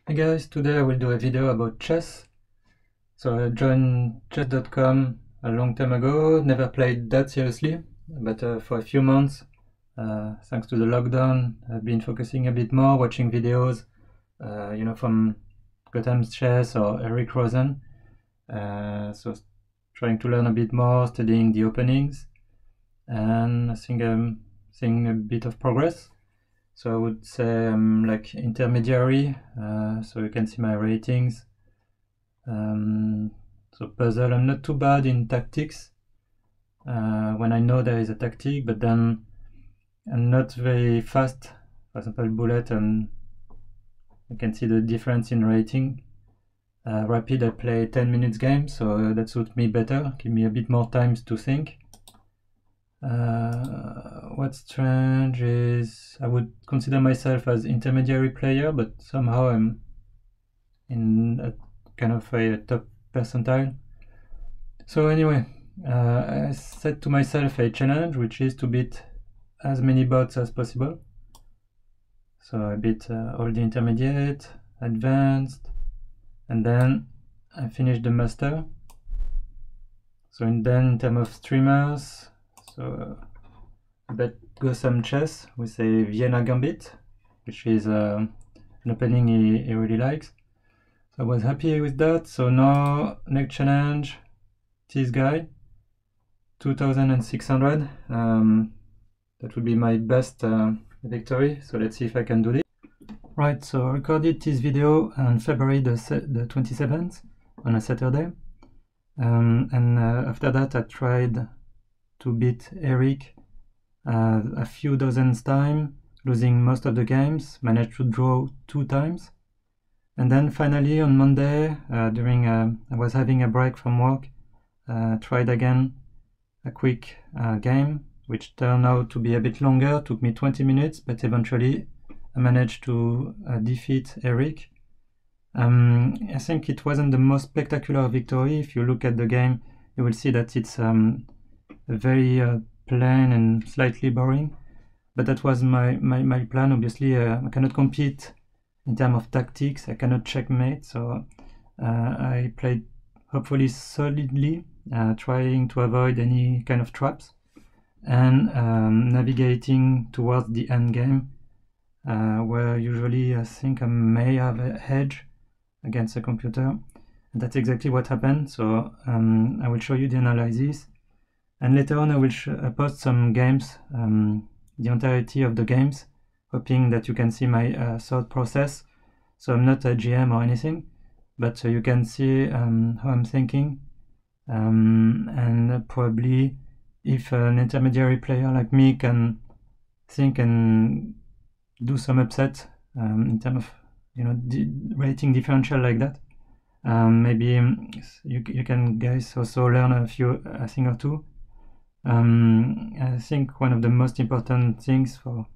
Hey guys, today I will do a video about chess. So I joined chess.com a long time ago, never played that seriously, but for a few months, thanks to the lockdown, I've been focusing a bit more, watching videos, from Gotham's Chess or Eric Rosen. So trying to learn a bit more, studying the openings, and I think I'm seeing a bit of progress. So I would say I'm like intermediary, so you can see my ratings. So puzzle, I'm not too bad in tactics when I know there is a tactic, but then I'm not very fast. For example, bullet, and you can see the difference in rating. Rapid, I play 10 minutes game, so that suits me better, give me a bit more time to think. What's strange is I would consider myself as intermediary player, but somehow I'm in a kind of a top percentile. So anyway, I set to myself a challenge, which is to beat as many bots as possible. So I beat all the intermediate, advanced, and then I finished the master. So then in terms of streamers, so I bet Gotham Chess with a Vienna Gambit, which is an opening he really likes. So I was happy with that. So now next challenge, this guy, 2600. That would be my best victory. So let's see if I can do this. Right, so I recorded this video on February the 27th on a Saturday. And after that I tried to beat Eric a few dozens times, losing most of the games, managed to draw 2 times. And then finally on Monday, during I was having a break from work, tried again a quick game, which turned out to be a bit longer, took me 20 minutes, but eventually I managed to defeat Eric. I think it wasn't the most spectacular victory. If you look at the game, you will see that it's very plain and slightly boring, but that was my plan. Obviously, I cannot compete in terms of tactics, I cannot checkmate, so I played hopefully solidly, trying to avoid any kind of traps, and navigating towards the end game, where usually I think I may have a edge against a computer. And that's exactly what happened. So I will show you the analysis, and later on I will post some games, the entirety of the games, hoping that you can see my thought process. So I'm not a GM or anything, but you can see how I'm thinking, and probably if an intermediary player like me can think and do some upset in terms of rating differential like that, maybe you can guys also learn a thing or two. I think one of the most important things for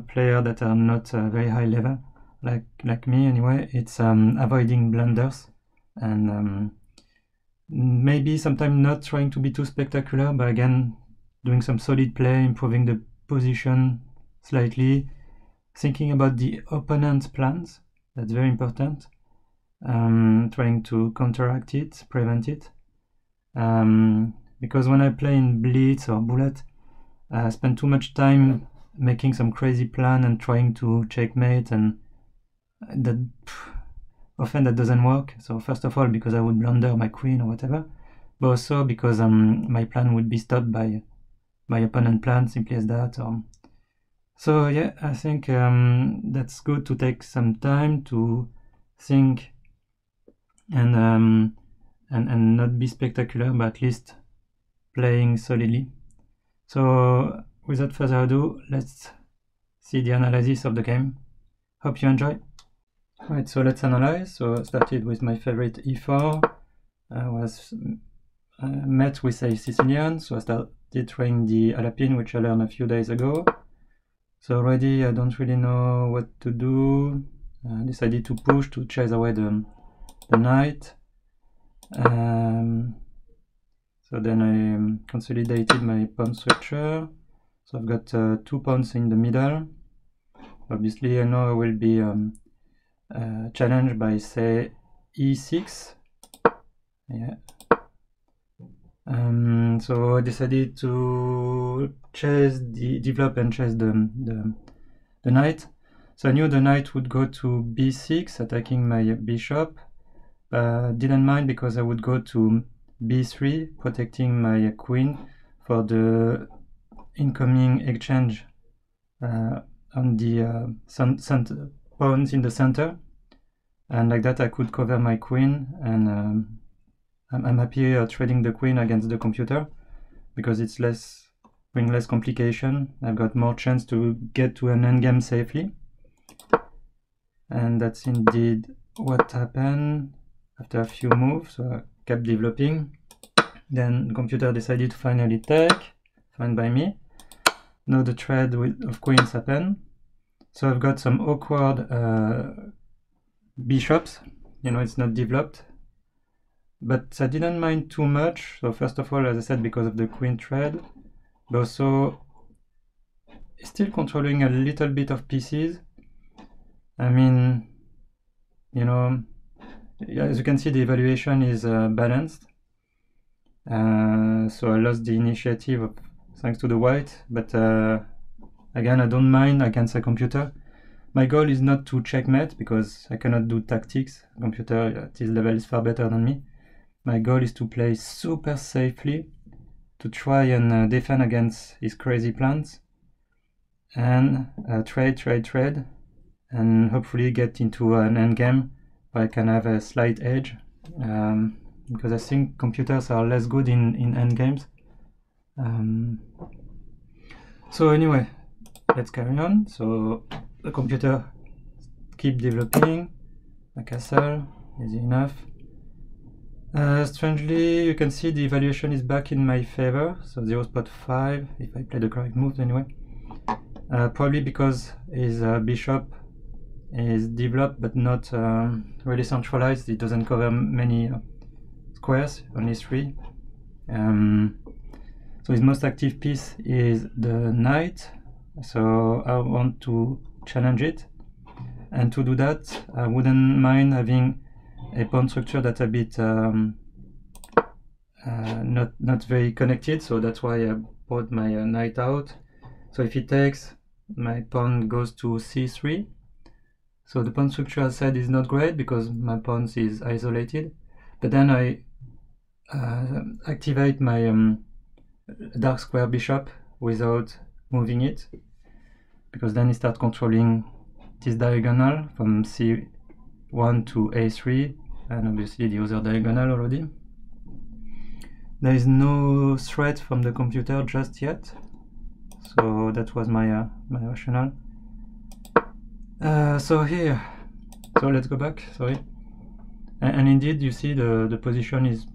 players that are not very high level, like me anyway, it's avoiding blunders, and maybe sometimes not trying to be too spectacular, but again doing some solid play, improving the position slightly, thinking about the opponent's plans. That's very important. Trying to counteract it, prevent it, because when I play in Blitz or Bullet, I spend too much time making some crazy plan and trying to checkmate, and that often that doesn't work. So first of all, because I would blunder my queen or whatever, but also because my plan would be stopped by my opponent's plan, simply as that. So yeah, I think that's good to take some time to think and not be spectacular, but at least playing solidly. So without further ado, let's see the analysis of the game. Hope you enjoy. Right, so let's analyze. So I started with my favorite e4. I was met with a Sicilian, so I started trying the Alapin, which I learned a few days ago. So already I don't really know what to do. I decided to push to chase away the knight. So then I consolidated my pawn structure. So I've got 2 pawns in the middle. Obviously I know I will be challenge by, say, e6. Yeah. So I decided to develop and chase the knight. So I knew the knight would go to b6, attacking my bishop. Didn't mind because I would go to b3, protecting my queen for the incoming exchange on the pawns in the center, and like that I could cover my queen, and I'm happy trading the queen against the computer because it's bring less complication. I've got more chance to get to an endgame safely, and that's indeed what happened after a few moves. So I kept developing. Then the computer decided to finally take, fine by me. Now the trade of queens happened. So I've got some awkward bishops. You know, it's not developed. But I didn't mind too much. So first of all, as I said, because of the queen trade, but also still controlling a little bit of pieces. I mean, you know, as you can see, the evaluation is balanced. So I lost the initiative thanks to the white, but again, I don't mind against a computer. My goal is not to checkmate because I cannot do tactics. A computer at this level is far better than me. My goal is to play super safely, to try and defend against his crazy plans, and trade, and hopefully get into an endgame where I can have a slight edge, because I think computers are less good in endgames. So anyway, let's carry on. So the computer keep developing. A castle, easy enough. Strangely, you can see the evaluation is back in my favor, so 0.5 if I play the correct moves anyway. Probably because his bishop is developed but not really centralized. It doesn't cover many squares, only 3. So his most active piece is the knight, so I want to challenge it, and to do that I wouldn't mind having a pawn structure that's a bit not very connected, so that's why I brought my knight out. So if he takes, my pawn goes to c3. So the pawn structure, as I said, is not great because my pawn is isolated, but then I activate my dark square bishop without moving it, because then he starts controlling this diagonal from c1 to a3, and obviously the other diagonal already. There is no threat from the computer just yet, so that was my rationale. So here, so let's go back, sorry. And indeed, you see the position is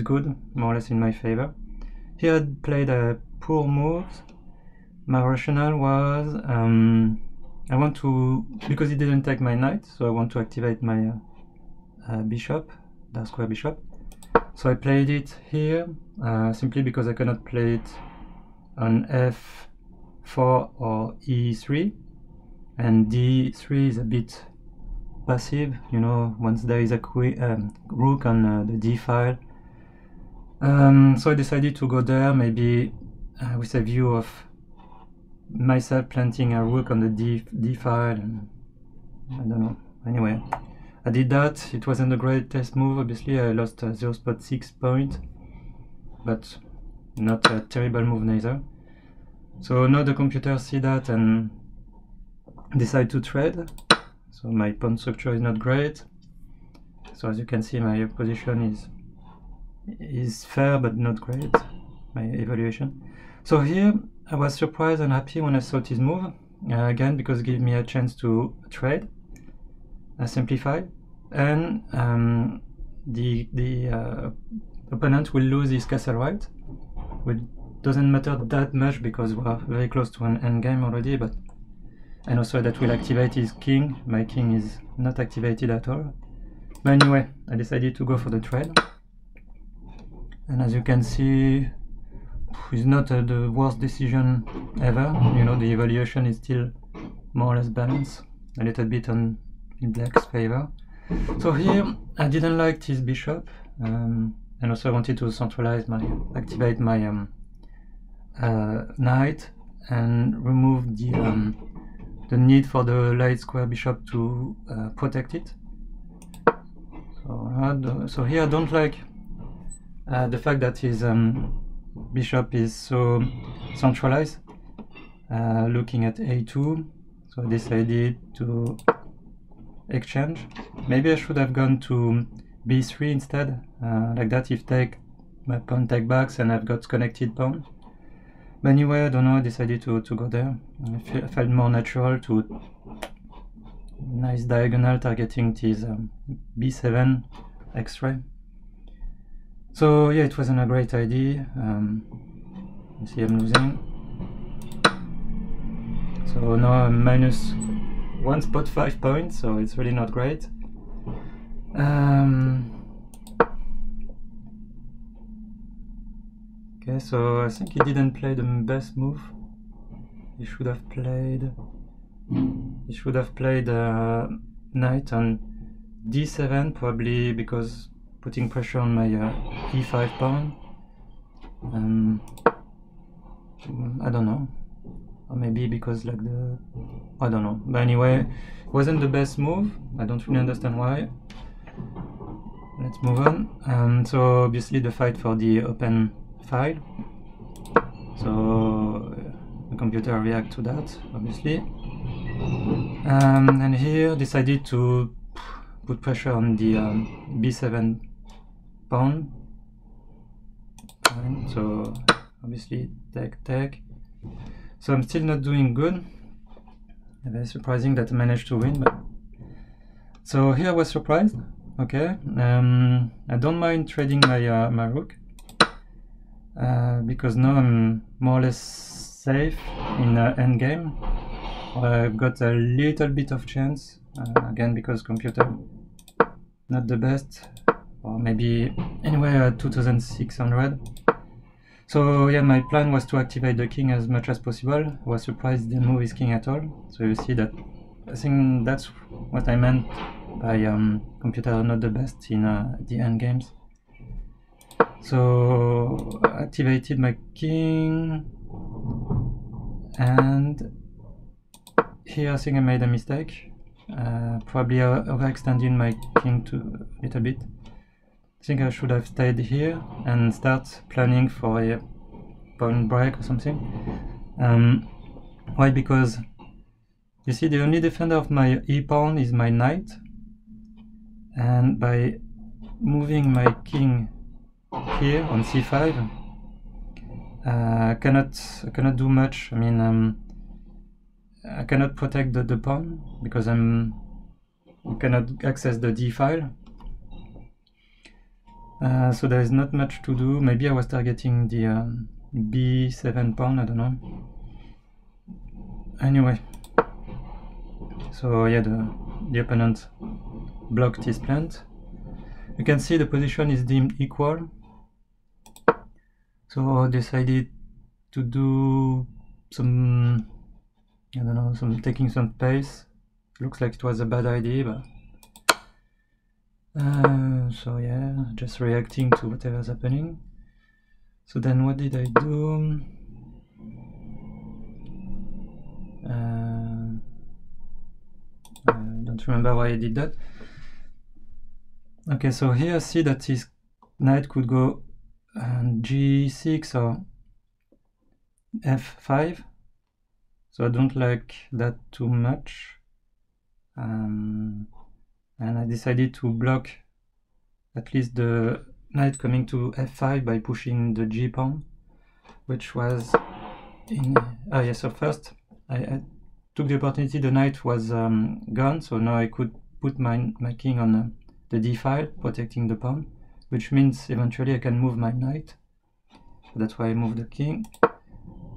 good, more or less in my favor. Here I played a poor moves. My rationale was, I want to, because he didn't take my knight, so I want to activate my bishop, dark square bishop. So I played it here, simply because I cannot play it on f4 or e3, and d3 is a bit passive, you know, once there is a rook on the d file. So I decided to go there, maybe with a view of myself planting a rook on the d file, and I don't know. Anyway, I did that. It wasn't a great test move, obviously. I lost 0.6 point, but not a terrible move neither. So now the computer see that and decide to trade. So my pawn structure is not great. So as you can see, my position is fair but not great, my evaluation. So here I was surprised and happy when I saw this move, again because it gave me a chance to trade, simplify, and the opponent will lose his castle right, which doesn't matter that much because we are very close to an endgame already, but and also that will activate his king. My king is not activated at all. But anyway, I decided to go for the trade, and as you can see, it's not the worst decision ever. You know, the evaluation is still more or less balanced, a little bit on in black's favor. So here I didn't like this bishop, and also I wanted to activate my knight and remove the need for the light square bishop to protect it. So here I don't like the fact that his bishop is so centralized, looking at a2, so I decided to exchange. Maybe I should have gone to b3 instead, like that if my pawn take backs and I've got connected pawn. But anyway, I don't know, I decided to go there. I felt more natural to nice diagonal targeting this b7 x-ray. So yeah, it wasn't a great idea. You see I'm losing. So now I'm minus 1.5 points, so it's really not great. Okay, so I think he didn't play the best move. He should have played knight on d7, probably because putting pressure on my e5 pawn. I don't know, or maybe because like I don't know. But anyway, it wasn't the best move. I don't really understand why. Let's move on. So obviously the fight for the open file. So the computer reacts to that, obviously. And here decided to put pressure on the b7 pawn. And so obviously take. So I'm still not doing good. Very surprising that I managed to win. But so here I was surprised. Okay, I don't mind trading my rook because now I'm more or less safe in endgame. I've got a little bit of chance again because computer not the best, or maybe anyway 2600. So yeah, my plan was to activate the king as much as possible. I was surprised he didn't move his king at all. So you see that I think that's what I meant by computer not the best in the end games. So I activated my king, and here I think I made a mistake. Probably overextending my king a little bit. I think I should have stayed here and start planning for a pawn break or something. Why? Because you see the only defender of my e-pawn is my knight, and by moving my king here on c5, I cannot do much. I mean, I cannot protect the pawn because I cannot access the d file. So there is not much to do. Maybe I was targeting the b7 pawn, I don't know. Anyway, so yeah, the opponent blocked his plant. You can see the position is deemed equal. So I decided to do some, I don't know, taking some pace. Looks like it was a bad idea, but so yeah, just reacting to whatever's happening. So then what did I do? I don't remember why I did that. Okay, so here I see that his knight could go g6 or f5. So I don't like that too much. And I decided to block at least the knight coming to f5 by pushing the g pawn, which was in so first I took the opportunity. The knight was gone, so now I could put my king on the d file, protecting the pawn, which means eventually I can move my knight. So that's why I moved the king,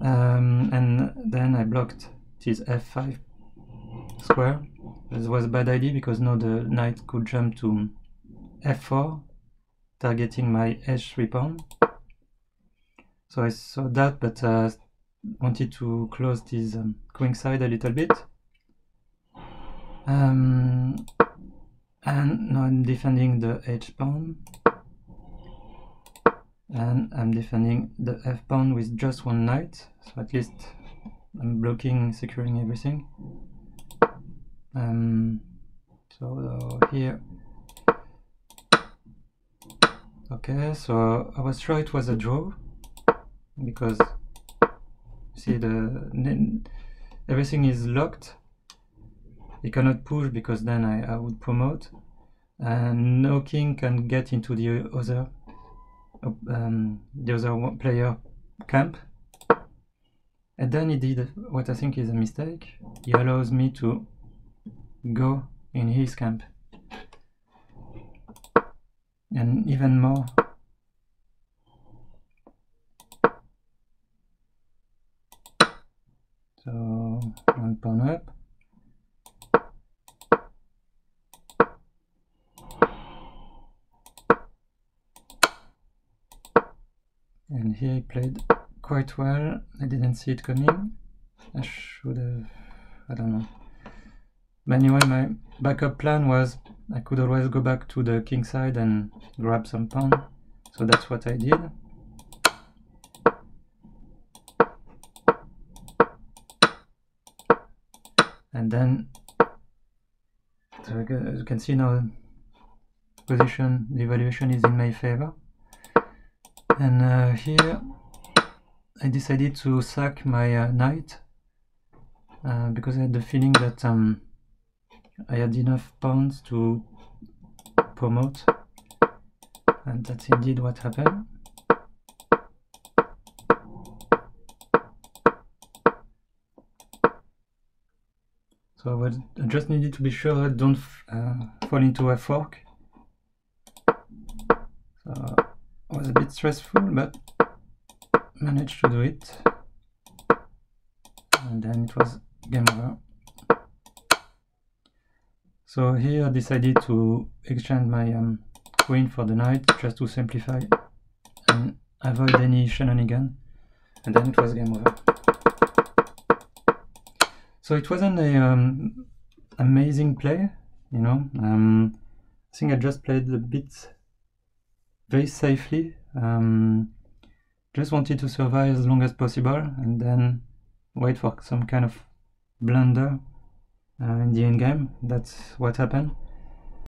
and then I blocked this f5 square. This was a bad idea because now the knight could jump to f4, targeting my h3 pawn. So I saw that, but wanted to close this queen side a little bit. And now I'm defending the h pawn, and I'm defending the f pawn with just one knight, so at least I'm blocking, securing everything. So here, okay, so I was sure it was a draw, because see everything is locked. He cannot push because then I would promote, and no king can get into the other player camp. And then he did what I think is a mistake. He allows me to go in his camp, and even more. So one pawn up. And here he played quite well. I didn't see it coming. I should have, I don't know. But anyway, my backup plan was I could always go back to the king side and grab some pawn. So that's what I did. And then, so as you can see now, position, the evaluation is in my favor. And here I decided to sack my knight because I had the feeling that I had enough pawns to promote, and that's indeed what happened. So I just needed to be sure I don't fall into a fork. So it was a bit stressful, but managed to do it. And then it was game over. So here I decided to exchange my queen for the knight, just to simplify and avoid any shenanigan. And then it was game over. So it wasn't a amazing play, you know. I think I just played a bit very safely. Just wanted to survive as long as possible and then wait for some kind of blunder in the endgame. That's what happened.